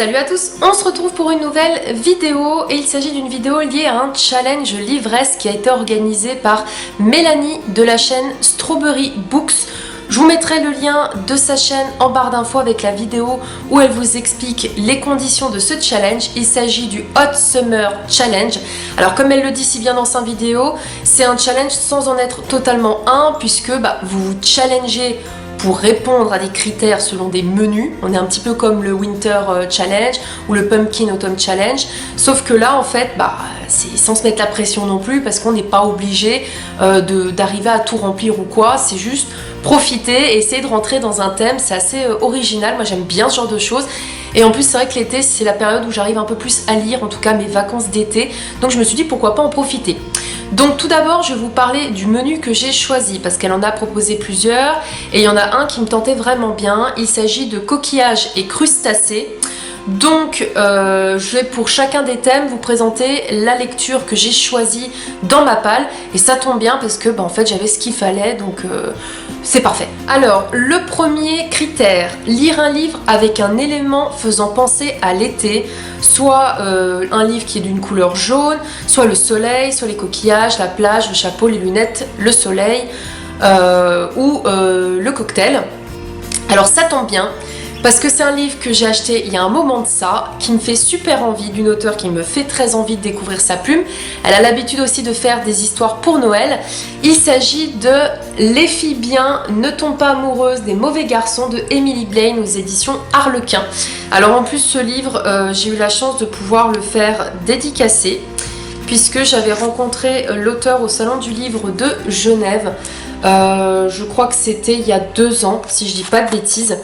Salut à tous, on se retrouve pour une nouvelle vidéo et il s'agit d'une vidéo liée à un challenge livresque qui a été organisé par Mélanie de la chaîne Strawberry Books. Je vous mettrai le lien de sa chaîne en barre d'infos avec la vidéo où elle vous explique les conditions de ce challenge. Il s'agit du Hot Summer Challenge. Alors comme elle le dit si bien dans sa vidéo, c'est un challenge sans en être totalement un puisque vous vous challengez pour répondre à des critères selon des menus. On est un petit peu comme le Winter Challenge ou le Pumpkin Autumn Challenge, sauf que là en fait c'est sans se mettre la pression non plus parce qu'on n'est pas obligé d'arriver à tout remplir ou quoi, c'est juste profiter et essayer de rentrer dans un thème. C'est assez original, moi j'aime bien ce genre de choses. Et en plus c'est vrai que l'été c'est la période où j'arrive un peu plus à lire, en tout cas mes vacances d'été, donc je me suis dit pourquoi pas en profiter. Donc tout d'abord je vais vous parler du menu que j'ai choisi parce qu'elle en a proposé plusieurs et il y en a un qui me tentait vraiment bien. Il s'agit de coquillages et crustacés. Donc je vais pour chacun des thèmes vous présenter la lecture que j'ai choisie dans ma palle et ça tombe bien parce que en fait j'avais ce qu'il fallait, donc c'est parfait. Alors le premier critère, lire un livre avec un élément faisant penser à l'été, soit un livre qui est d'une couleur jaune, soit le soleil, soit les coquillages, la plage, le chapeau, les lunettes, le soleil ou le cocktail. Alors ça tombe bien parce que c'est un livre que j'ai acheté il y a un moment de ça, qui me fait super envie, d'une auteure qui me fait très envie de découvrir sa plume. Elle a l'habitude aussi de faire des histoires pour Noël. Il s'agit de Les filles bien ne tombent pas amoureuses des mauvais garçons de Emily Blaine aux éditions Harlequin. Alors en plus ce livre, j'ai eu la chance de pouvoir le faire dédicacer, puisque j'avais rencontré l'auteur au Salon du Livre de Genève. Je crois que c'était il y a 2 ans, si je dis pas de bêtises.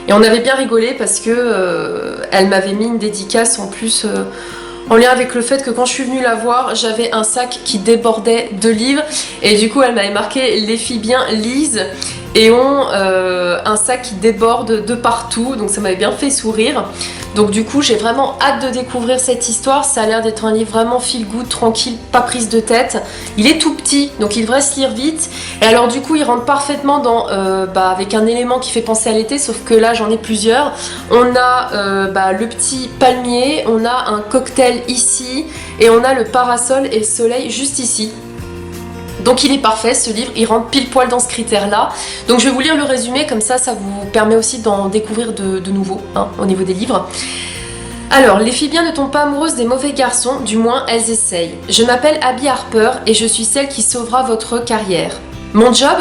Et on avait bien rigolé parce que elle m'avait mis une dédicace en plus en lien avec le fait que quand je suis venue la voir, j'avais un sac qui débordait de livres et du coup elle m'avait marqué les filles bien lisent et ont un sac qui déborde de partout, donc ça m'avait bien fait sourire. Donc du coup j'ai vraiment hâte de découvrir cette histoire. Ça a l'air d'être un livre vraiment feel good, tranquille, pas prise de tête. Il est tout petit donc il devrait se lire vite et alors du coup il rentre parfaitement dans avec un élément qui fait penser à l'été, sauf que là j'en ai plusieurs. On a le petit palmier, on a un cocktail ici et on a le parasol et le soleil juste ici. Donc il est parfait ce livre, il rentre pile poil dans ce critère là. Donc je vais vous lire le résumé, comme ça vous permet aussi d'en découvrir de nouveaux au niveau des livres. Alors, les filles bien ne tombent pas amoureuses des mauvais garçons, du moins elles essayent. Je m'appelle Abby Harper et je suis celle qui sauvera votre carrière. Mon job ?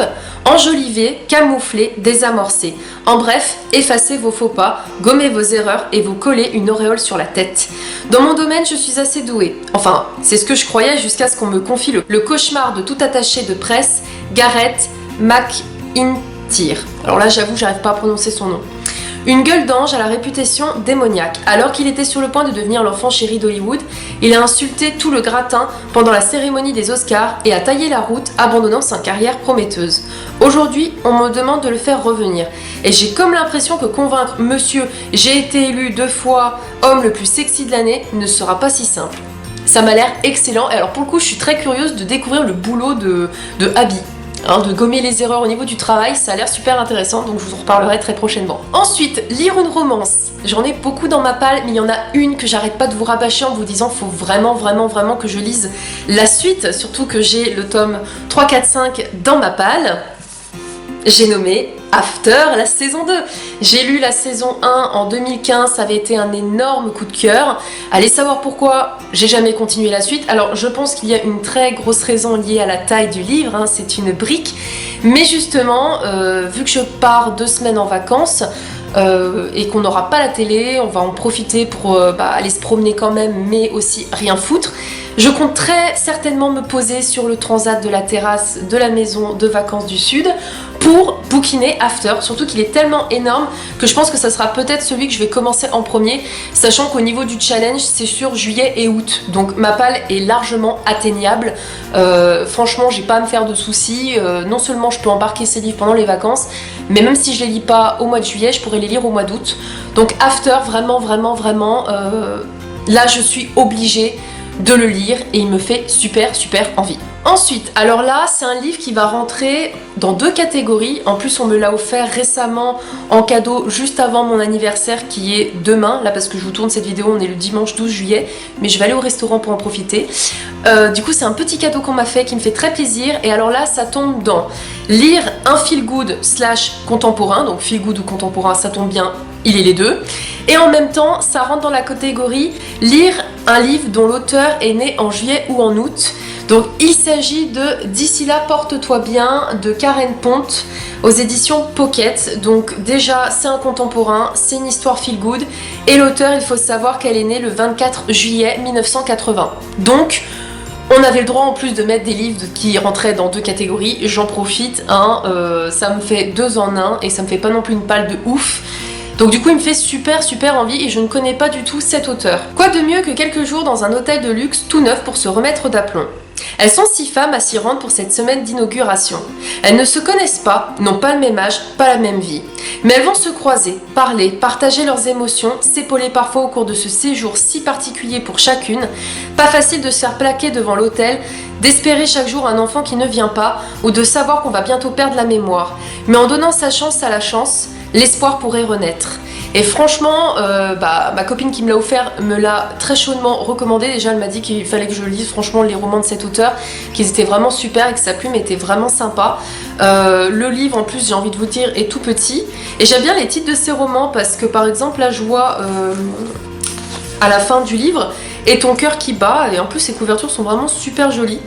Enjoliver, camoufler, désamorcer. En bref, effacer vos faux pas, gommer vos erreurs et vous coller une auréole sur la tête. Dans mon domaine, je suis assez douée. Enfin, c'est ce que je croyais jusqu'à ce qu'on me confie le cauchemar de tout attaché de presse, Gareth McIntyre. Alors là, j'avoue, j'arrive pas à prononcer son nom. Une gueule d'ange à la réputation démoniaque. Alors qu'il était sur le point de devenir l'enfant chéri d'Hollywood, il a insulté tout le gratin pendant la cérémonie des Oscars et a taillé la route, abandonnant sa carrière prometteuse. Aujourd'hui, on me demande de le faire revenir. Et j'ai comme l'impression que convaincre monsieur « j'ai été élu 2 fois homme le plus sexy de l'année » ne sera pas si simple. Ça m'a l'air excellent. Et alors pour le coup, je suis très curieuse de découvrir le boulot de Abby. De gommer les erreurs au niveau du travail, ça a l'air super intéressant, donc je vous en reparlerai très prochainement. Ensuite, lire une romance. J'en ai beaucoup dans ma palle, mais il y en a une que j'arrête pas de vous rabâcher en vous disant faut vraiment que je lise la suite, surtout que j'ai le tome 3, 4, 5 dans ma palle. J'ai nommé After, la saison 2. J'ai lu la saison 1 en 2015, ça avait été un énorme coup de cœur. Allez savoir pourquoi j'ai jamais continué la suite. Alors je pense qu'il y a une très grosse raison liée à la taille du livre, c'est une brique. Mais justement, vu que je pars 2 semaines en vacances, et qu'on n'aura pas la télé, on va en profiter pour aller se promener quand même, mais aussi rien foutre. Je compte très certainement me poser sur le transat de la terrasse de la maison de vacances du Sud pour bouquiner After, surtout qu'il est tellement énorme que je pense que ça sera peut-être celui que je vais commencer en premier, sachant qu'au niveau du challenge c'est sur juillet et août, donc ma palle est largement atteignable. Franchement j'ai pas à me faire de soucis, non seulement je peux embarquer ces livres pendant les vacances, mais même si je les lis pas au mois de juillet, je pourrais les lire au mois d'août. Donc After, vraiment, là je suis obligée de le lire et il me fait super envie. Ensuite, alors là, c'est un livre qui va rentrer dans 2 catégories. En plus, on me l'a offert récemment en cadeau juste avant mon anniversaire qui est demain. Là, parce que je vous tourne cette vidéo, on est le dimanche 12 juillet, mais je vais aller au restaurant pour en profiter. Du coup, c'est un petit cadeau qu'on m'a fait qui me fait très plaisir. Et alors là, ça tombe dans lire un feel good / contemporain. Donc feel good ou contemporain, ça tombe bien, il est les deux. Et en même temps, ça rentre dans la catégorie lire un livre dont l'auteur est né en juillet ou en août. Donc il s'agit de D'ici là, porte-toi bien de Karen Ponte aux éditions Pocket. Donc déjà, c'est un contemporain, c'est une histoire feel good. Et l'auteur, il faut savoir qu'elle est née le 24 juillet 1980. Donc on avait le droit en plus de mettre des livres qui rentraient dans 2 catégories. J'en profite, hein, ça me fait 2 en 1 et ça me fait pas non plus une palle de ouf. Donc du coup il me fait super envie et je ne connais pas du tout cet auteur. Quoi de mieux que quelques jours dans un hôtel de luxe tout neuf pour se remettre d'aplomb. Elles sont 6 femmes à s'y rendre pour cette semaine d'inauguration. Elles ne se connaissent pas, n'ont pas le même âge, pas la même vie. Mais elles vont se croiser, parler, partager leurs émotions, s'épauler parfois au cours de ce séjour si particulier pour chacune. Pas facile de se faire plaquer devant l'hôtel, d'espérer chaque jour un enfant qui ne vient pas ou de savoir qu'on va bientôt perdre la mémoire. Mais en donnant sa chance à la chance, l'espoir pourrait renaître. Et franchement, ma copine qui me l'a offert me l'a très chaudement recommandé. Déjà, elle m'a dit qu'il fallait que je lise franchement les romans de cet auteur, qu'ils étaient vraiment super et que sa plume était vraiment sympa. Le livre, en plus, j'ai envie de vous dire, est tout petit. Et j'aime bien les titres de ces romans parce que, par exemple, là, je vois à la fin du livre « Et ton cœur qui bat ». Et en plus, ces couvertures sont vraiment super jolies.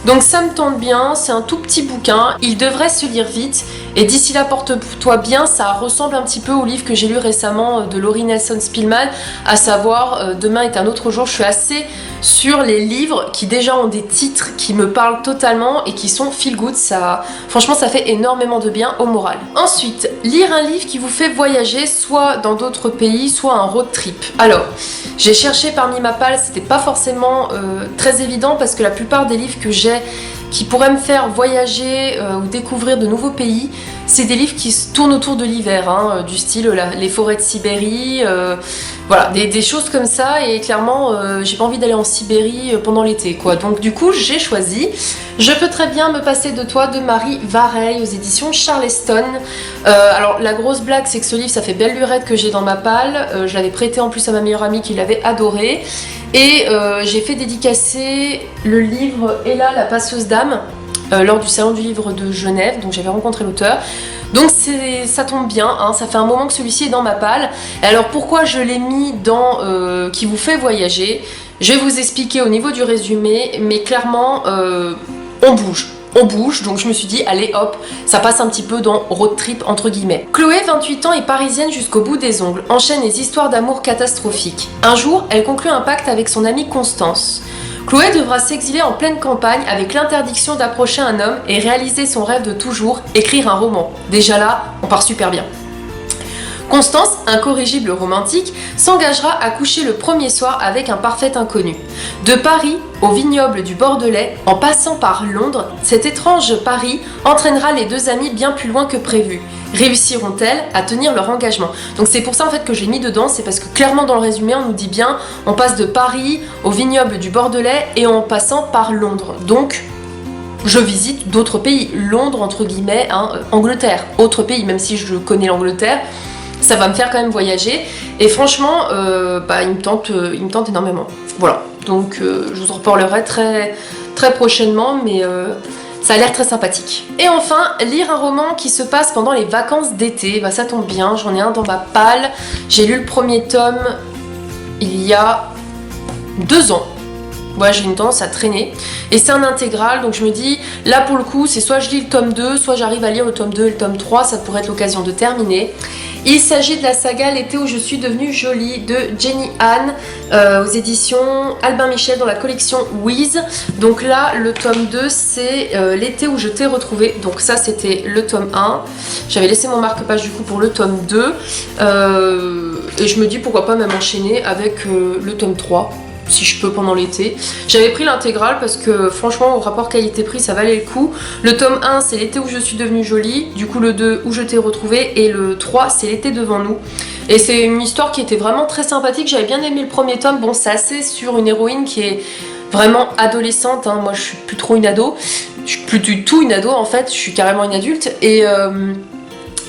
Donc ça me tente bien, c'est un tout petit bouquin, il devrait se lire vite. Et D'ici là, porte-toi bien, ça ressemble un petit peu au livre que j'ai lu récemment de Laurie Nelson Spillman, à savoir Demain est un autre jour. Je suis assez sur les livres qui déjà ont des titres qui me parlent totalement et qui sont feel good. Franchement, ça fait énormément de bien au moral. Ensuite, lire un livre qui vous fait voyager, soit dans d'autres pays, soit un road trip. Alors, j'ai cherché parmi ma palle, c'était pas forcément très évident parce que la plupart des livres que j'ai qui pourraient me faire voyager ou découvrir de nouveaux pays, c'est des livres qui se tournent autour de l'hiver, hein, du style les forêts de Sibérie, voilà, des choses comme ça. Et clairement, j'ai pas envie d'aller en Sibérie pendant l'été, quoi. Donc du coup, j'ai choisi Je peux très bien me passer de toi de Marie Vareille aux éditions Charleston. Alors la grosse blague, c'est que ce livre, ça fait belle lurette que j'ai dans ma palle. Je l'avais prêté en plus à ma meilleure amie qui l'avait adoré. Et j'ai fait dédicacer le livre Ella, la passeuse d'âme lors du salon du livre de Genève, donc j'avais rencontré l'auteur. Donc ça tombe bien, hein, ça fait un moment que celui-ci est dans ma palle. Et alors pourquoi je l'ai mis dans qui vous fait voyager? Je vais vous expliquer au niveau du résumé, mais clairement on bouge, donc je me suis dit allez hop, ça passe un petit peu dans road trip entre guillemets. Chloé, 28 ans, est parisienne jusqu'au bout des ongles, enchaîne les histoires d'amour catastrophiques. Un jour, elle conclut un pacte avec son amie Constance. Chloé devra s'exiler en pleine campagne avec l'interdiction d'approcher un homme et réaliser son rêve de toujours, écrire un roman. Déjà là, on part super bien. Constance, incorrigible romantique, s'engagera à coucher le premier soir avec un parfait inconnu. De Paris au vignoble du Bordelais, en passant par Londres, cet étrange pari entraînera les deux amies bien plus loin que prévu. Réussiront-elles à tenir leur engagement? Donc c'est pour ça en fait que j'ai mis dedans, c'est parce que clairement dans le résumé on nous dit bien on passe de Paris au vignoble du Bordelais et en passant par Londres. Donc je visite d'autres pays, Londres entre guillemets, hein, Angleterre, autre pays, même si je connais l'Angleterre. Ça va me faire quand même voyager et franchement il me tente énormément. Voilà, donc je vous en reparlerai très prochainement, mais ça a l'air très sympathique. Et enfin, lire un roman qui se passe pendant les vacances d'été, bah ça tombe bien, j'en ai un dans ma palle. J'ai lu le premier tome il y a 2 ans. Ouais, j'ai une tendance à traîner et c'est un intégral, donc je me dis là pour le coup c'est soit je lis le tome 2, soit j'arrive à lire le tome 2 et le tome 3, ça pourrait être l'occasion de terminer. Il s'agit de la saga L'été où je suis devenue jolie de Jenny Han aux éditions Albin Michel dans la collection Wiz. Donc là le tome 2 c'est L'été où je t'ai retrouvé, donc ça c'était le tome 1. J'avais laissé mon marque-page du coup pour le tome 2 et je me dis pourquoi pas même enchaîner avec le tome 3 si je peux pendant l'été. J'avais pris l'intégrale parce que franchement au rapport qualité-prix ça valait le coup. Le tome 1 c'est L'été où je suis devenue jolie, du coup le 2 où je t'ai retrouvé et le 3 c'est L'été devant nous. Et c'est une histoire qui était vraiment très sympathique, j'avais bien aimé le premier tome. Bon c'est assez sur une héroïne qui est vraiment adolescente, hein. Moi je suis plus trop une ado, je suis plus du tout une ado en fait, je suis carrément une adulte et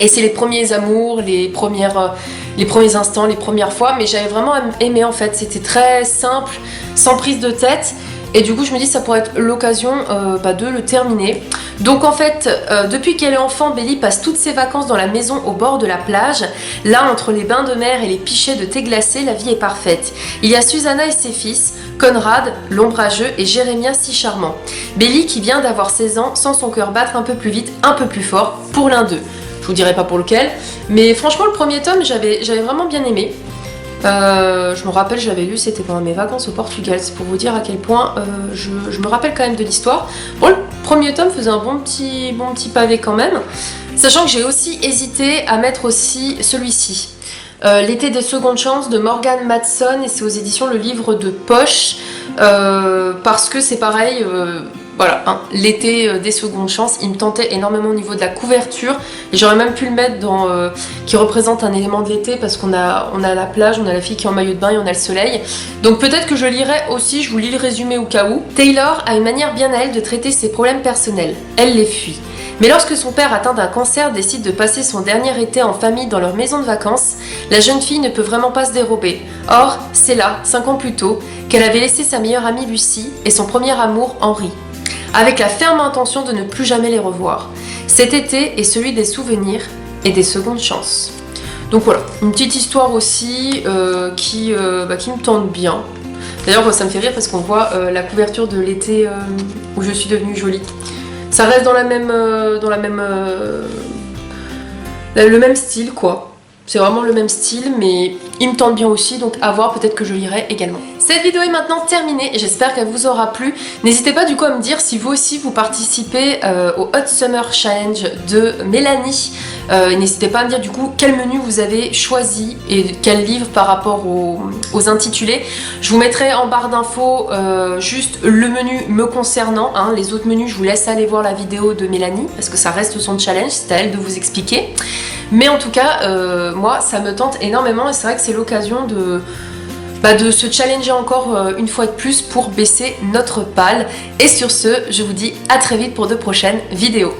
c'est les premiers amours, les premiers instants, les premières fois, mais j'avais vraiment aimé en fait, c'était très simple, sans prise de tête. Et du coup je me dis ça pourrait être l'occasion de le terminer. Donc en fait depuis qu'elle est enfant, Belly passe toutes ses vacances dans la maison au bord de la plage. Là entre les bains de mer et les pichets de thé glacé, la vie est parfaite. Il y a Susanna et ses fils, Conrad, l'ombrageux, et Jérémia si charmant. Belly qui vient d'avoir 16 ans sent son cœur battre un peu plus vite, un peu plus fort pour l'un d'eux. Je vous dirai pas pour lequel, mais franchement le premier tome j'avais vraiment bien aimé. Je me rappelle, je l'avais lu, c'était pendant mes vacances au Portugal, c'est pour vous dire à quel point je me rappelle quand même de l'histoire. Bon, le premier tome faisait un bon petit pavé quand même, sachant que j'ai aussi hésité à mettre aussi celui-ci. L'été des secondes chances de Morgan Matson, et c'est aux éditions Le Livre de Poche, parce que c'est pareil... Voilà, hein, l'été des secondes chances, il me tentait énormément au niveau de la couverture et j'aurais même pu le mettre dans qui représente un élément de l'été parce qu'on a la plage, on a la fille qui est en maillot de bain et on a le soleil. Donc peut-être que je lirai aussi, je vous lis le résumé au cas où. Taylor a une manière bien à elle de traiter ses problèmes personnels. Elle les fuit. Mais lorsque son père atteint d'un cancer décide de passer son dernier été en famille dans leur maison de vacances, la jeune fille ne peut vraiment pas se dérober. Or, c'est là, 5 ans plus tôt, qu'elle avait laissé sa meilleure amie Lucie et son premier amour Henry, avec la ferme intention de ne plus jamais les revoir. Cet été est celui des souvenirs et des secondes chances. Donc voilà, une petite histoire aussi qui me tente bien. D'ailleurs ça me fait rire parce qu'on voit la couverture de l'été où je suis devenue jolie. Ça reste dans le même style quoi. C'est vraiment le même style, mais il me tente bien aussi, donc à voir, peut-être que je lirai également. Cette vidéo est maintenant terminée, et j'espère qu'elle vous aura plu. N'hésitez pas du coup à me dire si vous aussi vous participez au Hot Summer Challenge de Mélanie. N'hésitez pas à me dire du coup quel menu vous avez choisi et quel livre par rapport aux intitulés. Je vous mettrai en barre d'infos juste le menu me concernant, hein. Les autres menus je vous laisse aller voir la vidéo de Mélanie parce que ça reste son challenge, c'est à elle de vous expliquer. Mais en tout cas moi ça me tente énormément et c'est vrai que c'est l'occasion de se challenger encore une fois de plus pour baisser notre PAL. Et sur ce, je vous dis à très vite pour de prochaines vidéos.